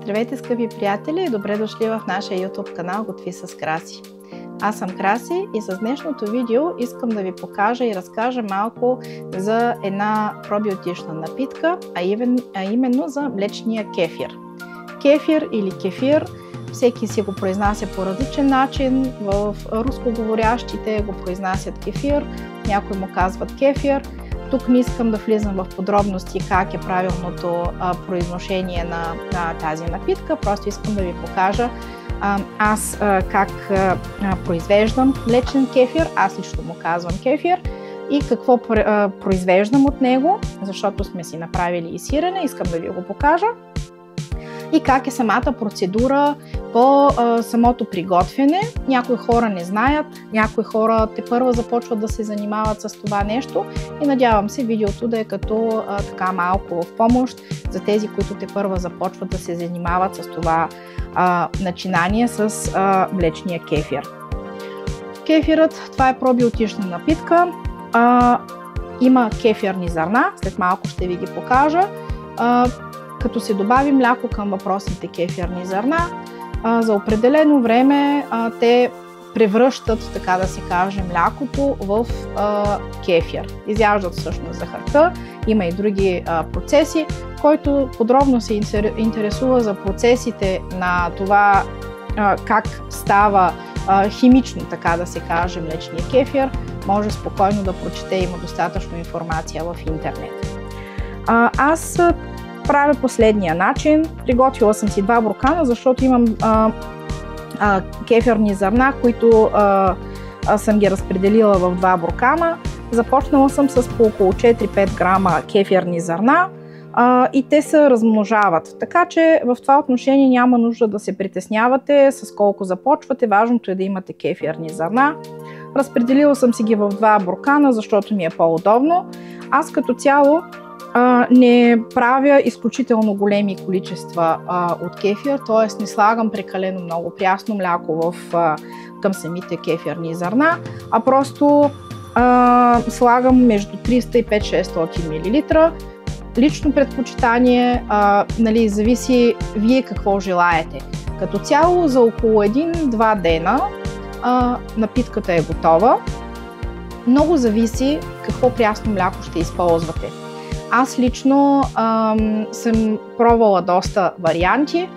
Здравейте, скъпи приятели, и добре дошли в нашия YouTube канал Готви с Краси. Аз съм Краси и с днешното видео искам да ви покажа и разкажа малко за една пробиотична напитка, а именно за млечния кефир. Кефир или кефир, всеки си го произнася по различен начин. В рускоговорящите го произнасят кефир, някои му казват кефир. Тук не искам да влизам в подробности как е правилното произношение на тази напитка, просто искам да ви покажа аз как произвеждам млечен кефир, аз лично му казвам кефир, и какво произвеждам от него, защото сме си направили и сирене, искам да ви го покажа. И как е самата процедура по самото приготвяне. Някои хора не знаят, някои хора тепърва започват да се занимават с това нещо и надявам се видеото да е като така малко в помощ за тези, които тепърва започват да се занимават с това начинание с млечния кефир. Кефирът, това е пробиотична напитка, има кефирни зърна, след малко ще ви ги покажа. Като се добави мляко към въпросните кефирни зърна, за определено време те превръщат, така да се каже, млякото в кефир. Изяждат всъщност захарта, има и други процеси. Който подробно се интересува за процесите на това как става химично, така да се каже, млечния кефир, може спокойно да прочете, има достатъчно информация в интернет. Аз правя последния начин. Приготвила съм си 2 буркана, защото имам кефирни зърна, които съм ги разпределила в 2 буркана. Започнала съм с по около 4-5 грама кефирни зърна и те се размножават. Така че в това отношение няма нужда да се притеснявате с колко започвате. Важното е да имате кефирни зърна. Разпределила съм си ги в 2 буркана, защото ми е по-удобно. Аз като цяло не правя изключително големи количества от кефир, т.е. не слагам прекалено много прясно мляко към самите кефирни зърна, а просто слагам между 300 и 500-600 мл. Лично предпочитание, зависи вие какво желаете. Като цяло за около 1-2 дена напитката е готова. Много зависи какво прясно мляко ще използвате. Аз лично съм пробвала доста варианти.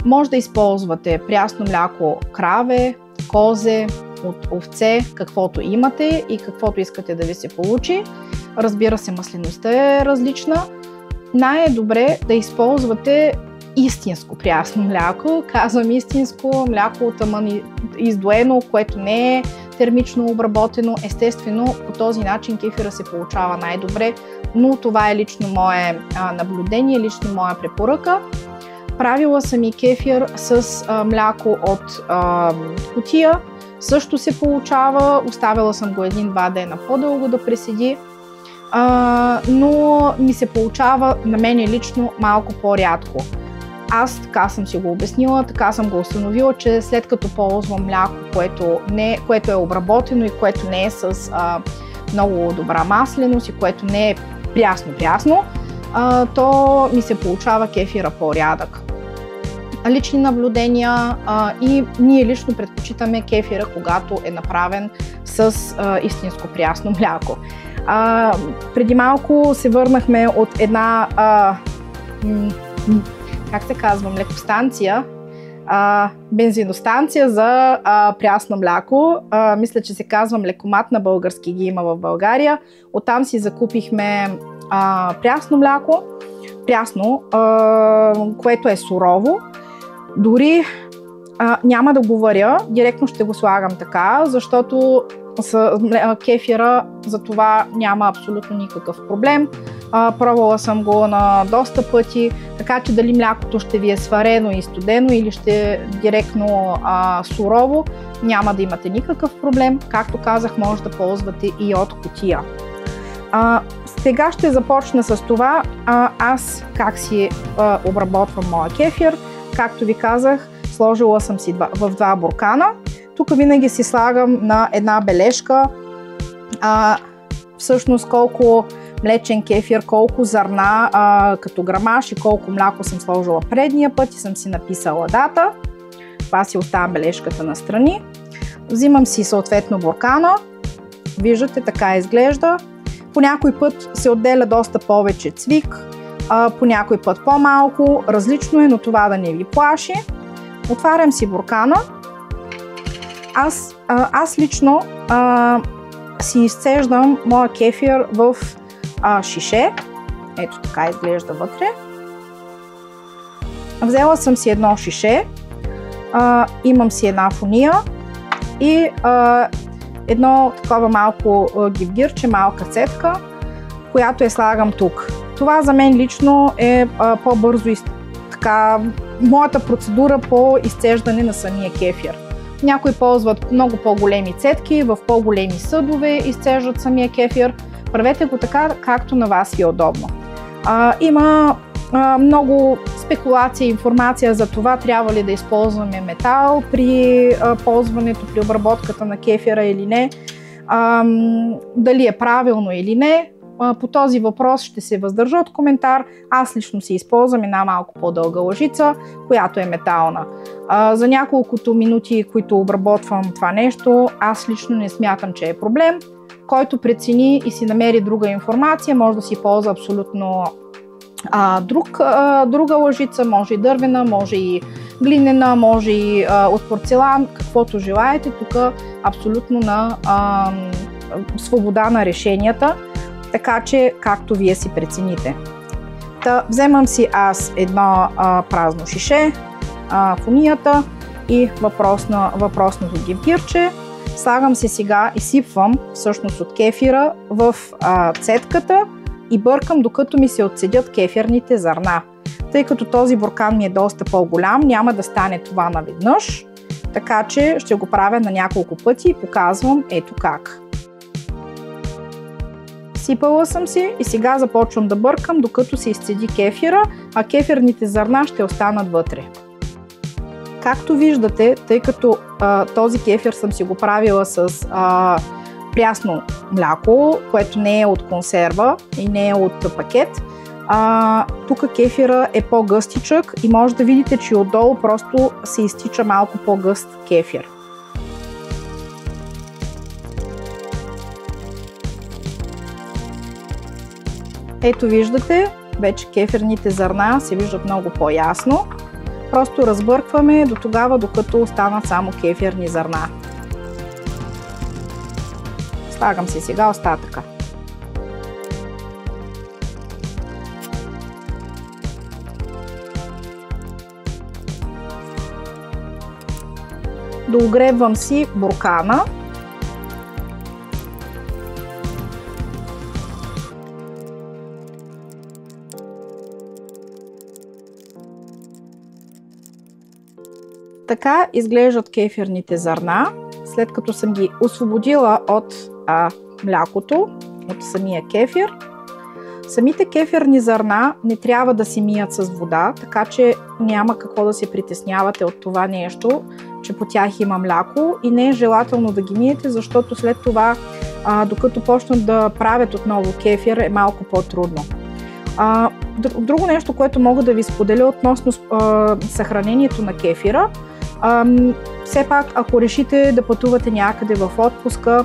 Може да използвате прясно мляко краве, козе, от овце, каквото имате и каквото искате да ви се получи. Разбира се, маслеността е различна. Най-добре да използвате истинско прясно мляко. Казвам истинско мляко от издоено, което не е термично обработено. Естествено, по този начин кефира се получава най-добре, но това е лично мое наблюдение, лично моя препоръка. Правила съм и кефир с мляко от кутия. Също се получава, оставила съм го 1-2 дена по-дълго да преседи, но ми се получава на мене лично малко по-рядко. Аз така съм си го обяснила, така съм го установила, че след като ползвам мляко, което е обработено и което не е с много добра масленост и което не е прясно, то ми се получава кефира по-рядък. Лични наблюдения и ние лично предпочитаме кефира, когато е направен с истинско прясно мляко. Преди малко се върнахме от една как се казва, млекостанция, бензиностанция за прясно мляко. Мисля, че се казва Млекомат, на български ги има в България. Оттам си закупихме прясно мляко, което е сурово. Дори няма да го варя, директно ще го слагам така, защото кефира за това няма абсолютно никакъв проблем. Пробвала съм го на доста пъти, така че дали млякото ще ви е сварено и студено или ще е директно сурово, няма да имате никакъв проблем. Както казах, може да ползвате и от кутия. Сега ще започна с това аз как си обработвам моя кефир. Както ви казах, сложила съм си в 2 буркана. Тук винаги си слагам на една бележка всъщност колко млечен кефир, колко зърна като грамаж и колко мляко съм сложила предния път и съм си написала дата. Това си оставям бележката настрани. Взимам си съответно буркана. Виждате, така изглежда. По някой път се отделя доста повече цвик, по някой път по-малко. Различно е, но това да не ви плаши. Отварям си буркана. Аз лично си изцеждам моя кефир в шише. Ето така изглежда вътре. Взела съм си едно шише. Имам си една фуния и едно такова малко гивгирче, малка цетка, която я слагам тук. Това за мен лично е по-бързо така моята процедура по изцеждане на самия кефир. Някои ползват много по-големи цетки, в по-големи съдове изцеждат самия кефир. Правете го така, както на вас ви е удобно. Има много спекулация и информация за това трябва ли да използваме метал при ползването, при обработката на кефира или не, дали е правилно или не. По този въпрос ще се въздържа от коментар. Аз лично си използвам една малко по-дълга лъжица, която е метална. За няколкото минути, които обработвам това нещо, аз лично не смятам, че е проблем. Който прецени и си намери друга информация, може да си ползва абсолютно друга лъжица, може и дървена, може и глинена, може и от порцелан, каквото желаете. Тук абсолютно на свобода на решенията, така че както вие си прецените. Вземам си аз едно празно шише, фунията и въпросното гивгирче. Слагам си сега, изсипвам всъщност от кефира в цетката и бъркам, докато ми се отцедят кефирните зърна. Тъй като този буркан ми е доста по-голям, няма да стане това наведнъж, така че ще го правя на няколко пъти и показвам ето как. Сипала съм си и сега започвам да бъркам, докато се изцеди кефира, а кефирните зърна ще останат вътре. Както виждате, тъй като този кефир съм си го правила с прясно мляко, което не е от консерва и не е от пакет, тук кефира е по-гъстичък и може да видите, че отдолу просто се изтича малко по-гъст кефир. Ето виждате, вече кефирните зърна се виждат много по-ясно. Просто разбъркваме до тогава, докато останат само кефирни зърна. Слагам си сега остатъка. Доогребвам си буркана. Така изглеждат кефирните зърна, след като съм ги освободила от млякото, от самия кефир. Самите кефирни зърна не трябва да се мият с вода, така че няма какво да се притеснявате от това нещо, че по тях има мляко и не е желателно да ги миете, защото след това, докато почнат да правят отново кефир, е малко по-трудно. Друго нещо, което мога да ви споделя относно съхранението на кефира, все пак, ако решите да пътувате някъде в отпуска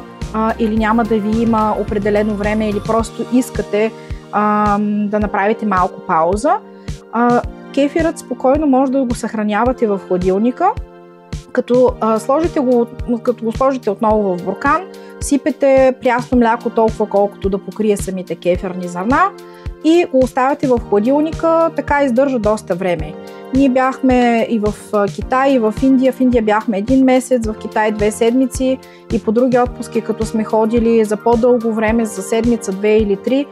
или няма да ви има определено време или просто искате да направите малко пауза, кефирът спокойно може да го съхранявате в хладилника, като го сложите отново в буркан, сипете прясно мляко толкова колкото да покрие самите кефирни зърна и го оставяте в хладилника, така издържа доста време. Ние бяхме и в Китай, и в Индия. В Индия бяхме 1 месец, в Китай 2 седмици и по други отпуски, като сме ходили за по-дълго време, за седмица, 2 или 3,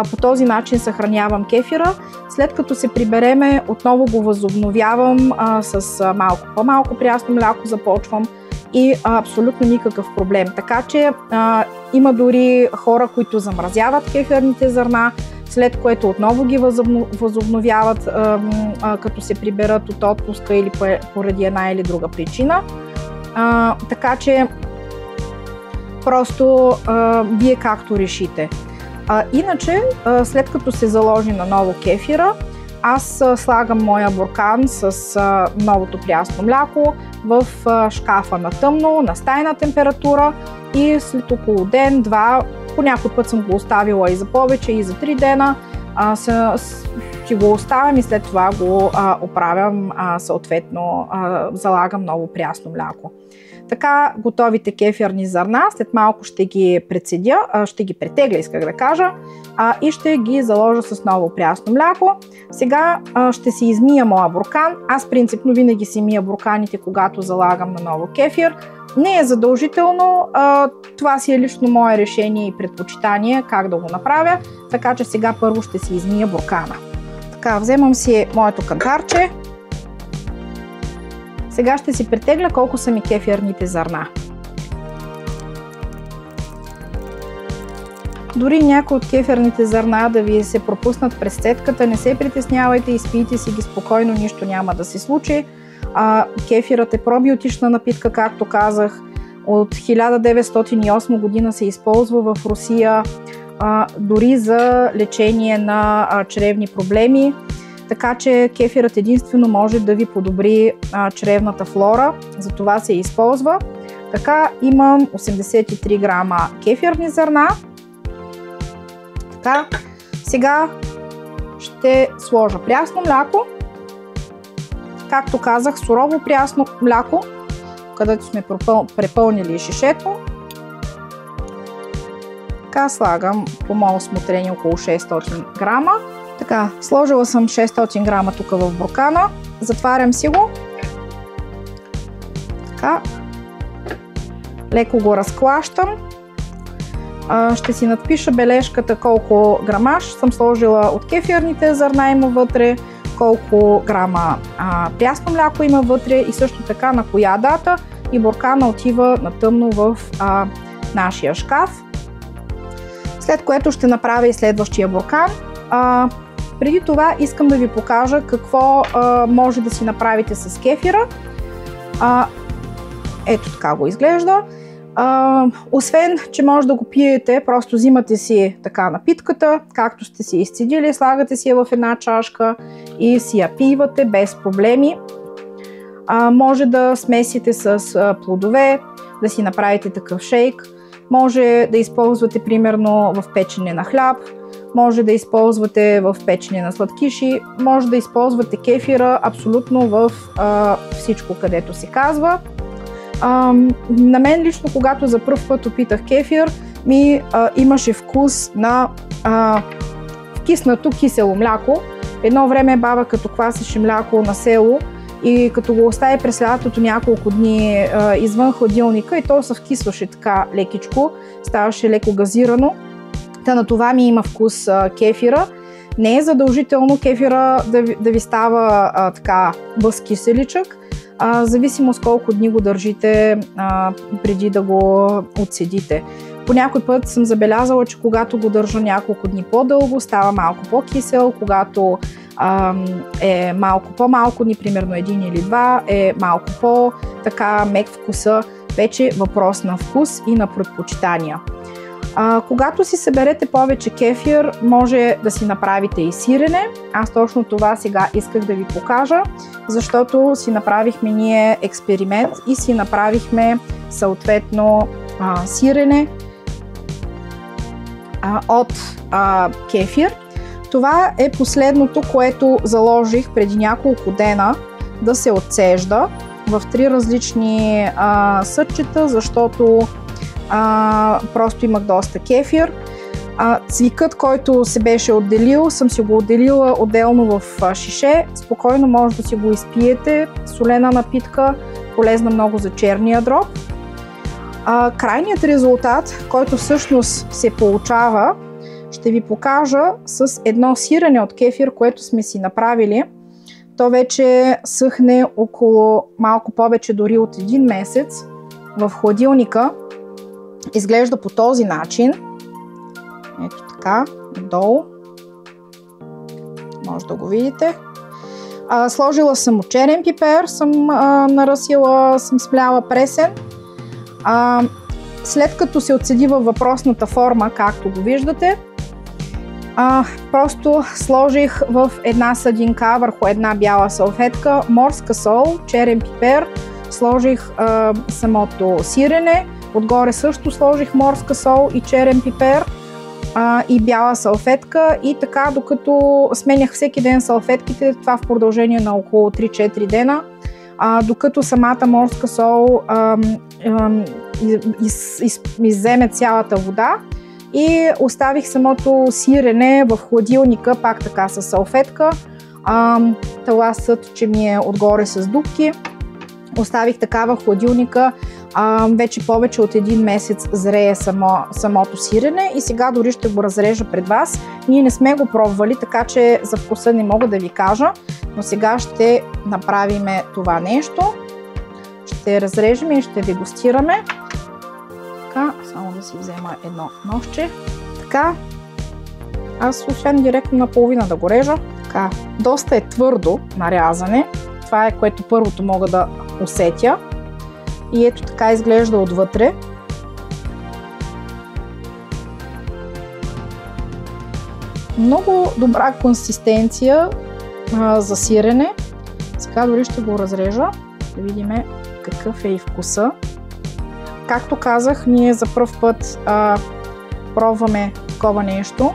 по този начин съхранявам кефира. След като се прибереме, отново го възобновявам с малко по-малко прясно мляко, започвам и абсолютно никакъв проблем. Така че има дори хора, които замразяват кефирните зърна, след което отново ги възобновяват, като се приберат от отпуска или поради една или друга причина. Така че просто вие както решите. Иначе, след като се заложи наново кефира, аз слагам моя буркан с новото прясно мляко в шкафа на тъмно, на стайна температура и след около ден-два, по някой път съм го оставила и за повече, и за 3 дена, си го оставям и след това го оправям, съответно залагам ново прясно мляко. Така готовите кефирни зърна след малко ще ги прецедя, ще ги претегля, исках да кажа, и ще ги заложа с ново прясно мляко. Сега ще си измия моя буркан. Аз принципно винаги си мия бурканите, когато залагам на ново кефир. Не е задължително, това си е лично мое решение и предпочитание как да го направя, така че сега първо ще си измия буркана. Така, вземам си моето кантарче. Сега ще си претегля колко са ми кефирните зърна. Дори някои от кефирните зърна да ви се пропуснат през цедката, не се притеснявайте, изпийте си ги спокойно, нищо няма да се случи. Кефирът е пробиотична напитка, както казах. От 1908 година се използва в Русия дори за лечение на чревни проблеми. Така че кефирът единствено може да ви подобри чревната флора, за това се използва. Така, имам 83 грама кефирни зърна. Така, сега ще сложа прясно мляко. Както казах, сурово прясно мляко, където сме препълнили шишето. Така, слагам по мое усмотрение около 600 грама. Така, сложила съм 600 грама тук в буркана, затварям си го. Така, леко го разклащам. Ще си надпиша бележката колко грамаж съм сложила от кефирните зърна има вътре, колко грама прясно мляко има вътре и също така на коя дата, и буркана отива на тъмно в нашия шкаф. След което ще направя и следващия буркан. Преди това искам да ви покажа какво може да си направите с кефира. Ето така го изглежда. Освен, че може да го пиете, просто взимате си така напитката, както сте си изцедили, слагате си я в една чашка и си я пивате без проблеми. Може да смесите с плодове, да си направите такъв шейк. Може да използвате примерно в печене на хляб, може да използвате в печене на сладкиши, може да използвате кефира абсолютно в всичко, където се казва. На мен лично, когато за пръв път опитах кефир, имаше вкус на киснато кисело мляко. Едно време баба като квасеше мляко на село и като го остави през лятото няколко дни извън хладилника и то се вкисваше така лекичко, ставаше леко газирано. Та на това ми има вкус кефира. Не е задължително кефира да ви става така възкиселичък. Зависимост колко дни го държите преди да го отседите. По някой път съм забелязала, че когато го държа няколко дни по-дълго, става малко по-кисел, когато е малко по-малко дни, примерно 1 или 2, е малко по-така мек вкуса, вече въпрос на вкус и на предпочитания. Когато си съберете повече кефир, може да си направите и сирене. Аз точно това сега исках да ви покажа, защото си направихме ние експеримент и си направихме съответно сирене от кефир. Това е последното, което заложих преди няколко дена да се отцежда в 3 различни съдчета, защото просто имах доста кефир. Цвикът, който се беше отделил, съм си го отделила отделно в шише. Спокойно може да си го изпиете. Солена напитка, полезна много за черния дроб. Крайният резултат, който всъщност се получава, ще ви покажа с едно сирене от кефир, което сме си направили. То вече съхне около малко повече дори от 1 месец в хладилника. Изглежда по този начин. Ето така, долу. Може да го видите. Сложила съм черен пипер, съм наръсила, съм смляла пресен. След като се отседи във въпросната форма, както го виждате, Просто сложих в една съдинка върху една бяла салфетка морска сол, черен пипер, сложих самото сирене, отгоре също сложих морска сол и черен пипер и бяла салфетка и така докато сменях всеки ден салфетките, това в продължение на около 3-4 дена, докато самата морска сол изземе цялата вода и оставих самото сирене в хладилника, пак така с салфетка. Таласът, че ми е отгоре с дупки. Оставих така в хладилника, вече повече от 1 месец зрее самото сирене и сега дори ще го разрежа пред вас. Ние не сме го пробвали, така че за вкуса не мога да ви кажа, но сега ще направим това нещо. Ще разрежем и ще дегустираме. Така, само да си взема едно ножче. Така, аз освен директно наполовина да го режа. Така, доста е твърдо нарязане. Това е което първото мога да усетя. И ето така изглежда отвътре. Много добра консистенция за сирене. Сега дори ще го разрежа, да видим какъв е и вкуса. Както казах, ние за пръв път пробваме такова нещо.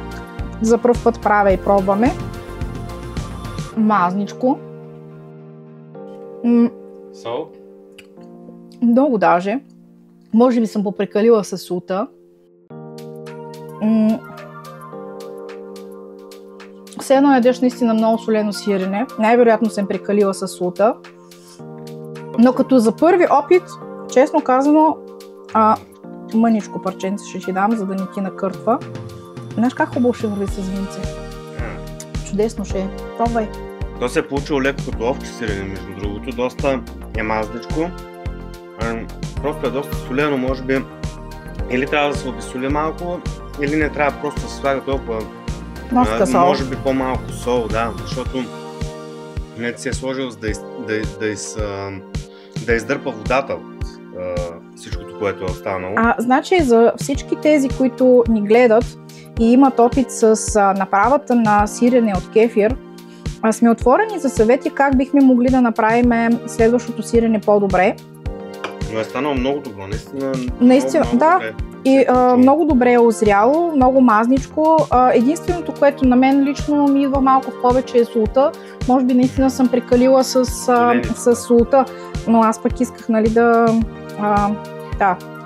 За пръв път правя и пробваме. Мазничко. Сол? Много даже. Може би съм попрекалила със солта. Все едно ядеш наистина много солено сирене. Най-вероятно съм прекалила със солта. Но като за първи опит, честно казано, мъничко парченце ще ти дам, за да не ти накъртва. Знаеш как хубаво ще върви с винце? Чудесно ще е. Пробвай. То се е получило леко като овче сирене, между другото. Доста е мазничко. Просто е доста солено, може би. Или трябва да се обесоли малко, или не трябва просто да се слага толкова. Морска сол. Може би по-малко сол, да, защото не си е сложил да издърпа водата от всичкото, което е останало. Значи за всички тези, които ни гледат и имат опит с направата на сирене от кефир, сме отворени за съвети как бихме могли да направим следващото сирене по-добре. Но е станало много добро, наистина. Много да. Добре. И много добре е озряло, много мазничко. Единственото, което на мен лично ми идва малко в повече е солта. Може би наистина съм прекалила с солта, но аз пък исках, нали, да...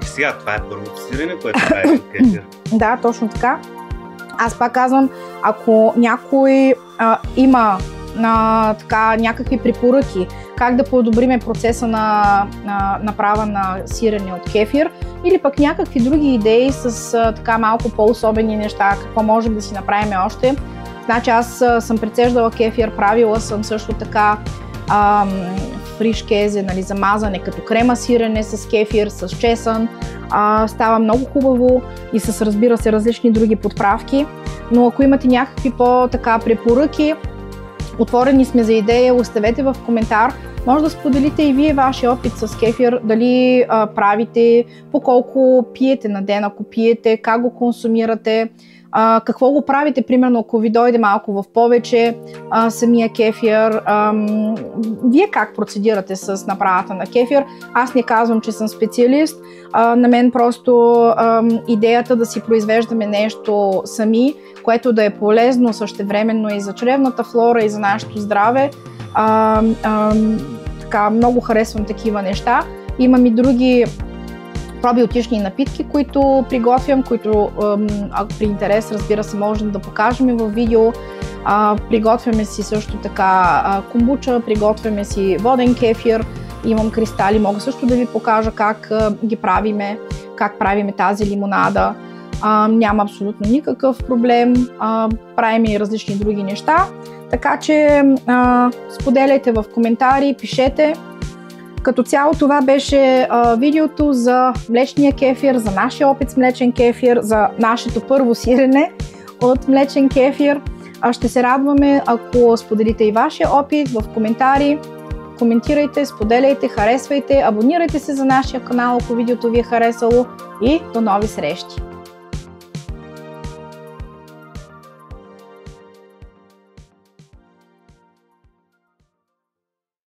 Сега това е първото сирене, което прави от кефир. Да, точно така. Аз пак казвам, ако някой има някакви препоръки, как да подобриме процеса на направа на сирене от кефир или пък някакви други идеи с така малко по-особени неща, какво можем да си направим още. Значи аз съм прецеждала кефир, правила съм също така фриш кезе, нали, замазане като крема сирене с кефир, с чесън. Става много хубаво и с, разбира се, различни други подправки. Но ако имате някакви по-така препоръки, отворени сме за идея, оставете в коментар. Може да споделите и вие вашия опит с кефир, дали правите, по колко пиете на ден, ако пиете, как го консумирате, какво го правите, примерно ако ви дойде малко в повече самия кефир, вие как процедирате с направата на кефир. Аз не казвам, че съм специалист, на мен просто идеята да си произвеждаме нещо сами, което да е полезно същевременно и за чревната флора и за нашето здраве. Така, много харесвам такива неща. Имам и други пробиотични напитки, които приготвям, които при интерес, разбира се, можем да покажем в видео. Приготвяме си също така комбуча, приготвяме си воден кефир, имам кристали, мога също да ви покажа как ги правиме, как правиме тази лимонада. Няма абсолютно никакъв проблем, правим и различни други неща, така че споделяйте в коментари, пишете. Като цяло това беше видеото за млечния кефир, за нашия опит с млечен кефир, за нашето първо сирене от млечен кефир. Ще се радваме, ако споделите и вашия опит в коментари. Коментирайте, споделяйте, харесвайте, абонирайте се за нашия канал, ако видеото ви е харесало и до нови срещи!